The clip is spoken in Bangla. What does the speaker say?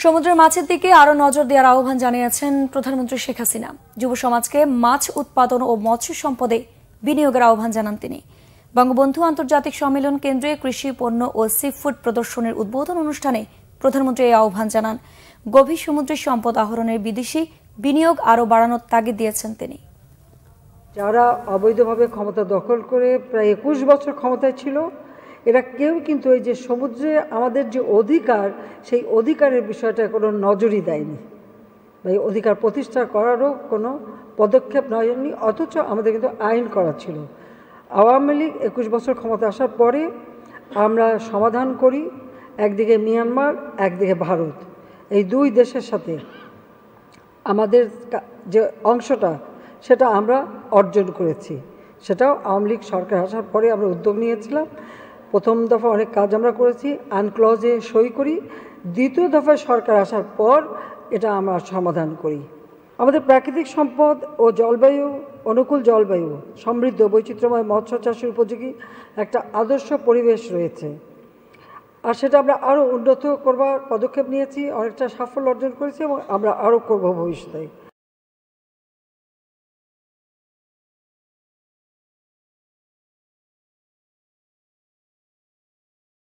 সমুদ্রের মাছের দিকে আরো নজর দেওয়ার আহ্বান জানিয়েছেন প্রধানমন্ত্রী শেখ হাসিনা। যুব সমাজকে মাছ উৎপাদন ও মৎস্য সম্পদে বিনিয়োগের আহ্বান জানান তিনি। বঙ্গবন্ধু আন্তর্জাতিক সম্মেলন কেন্দ্রে কৃষি পণ্য ও সিফুড প্রদর্শনের উদ্বোধন অনুষ্ঠানে প্রধানমন্ত্রী এই আহ্বান জানান। গভীর সমুদ্রের সম্পদ আহরণের বিদেশি বিনিয়োগ আরও বাড়ানোর তাগিদ দিয়েছেন তিনি। যারা অবৈধভাবে ক্ষমতা দখল করে প্রায় 21 বছর ক্ষমতায় ছিল, এরা কেউ কিন্তু এই যে সমুদ্রে আমাদের যে অধিকার, সেই অধিকারের বিষয়টা কোনো নজরই দেয়নি, এই অধিকার প্রতিষ্ঠা করারও কোনো পদক্ষেপ নেয়নি। অথচ আমাদের কিন্তু আইন করা ছিল। আওয়ামী লীগ 21 বছর ক্ষমতা আসার পরে আমরা সমাধান করি, একদিকে মিয়ানমার, একদিকে ভারত, এই দুই দেশের সাথে আমাদের যে অংশটা সেটা আমরা অর্জন করেছি। সেটাও আওয়ামী লীগ সরকার আসার পরে আমরা উদ্যোগ নিয়েছিলাম। প্রথম দফা অনেক কাজ আমরা করেছি, আনক্লজে সই করি। দ্বিতীয় দফায় সরকার আসার পর এটা আমরা সমাধান করি। আমাদের প্রাকৃতিক সম্পদ ও জলবায়ু, অনুকূল জলবায়ু, সমৃদ্ধ বৈচিত্র্যময় মৎস্য চাষের উপযোগী একটা আদর্শ পরিবেশ রয়েছে, আর সেটা আমরা আরও উন্নত করবার পদক্ষেপ নিয়েছি, অনেকটা সাফল্য অর্জন করেছি এবং আমরা আরও করব ভবিষ্যতে।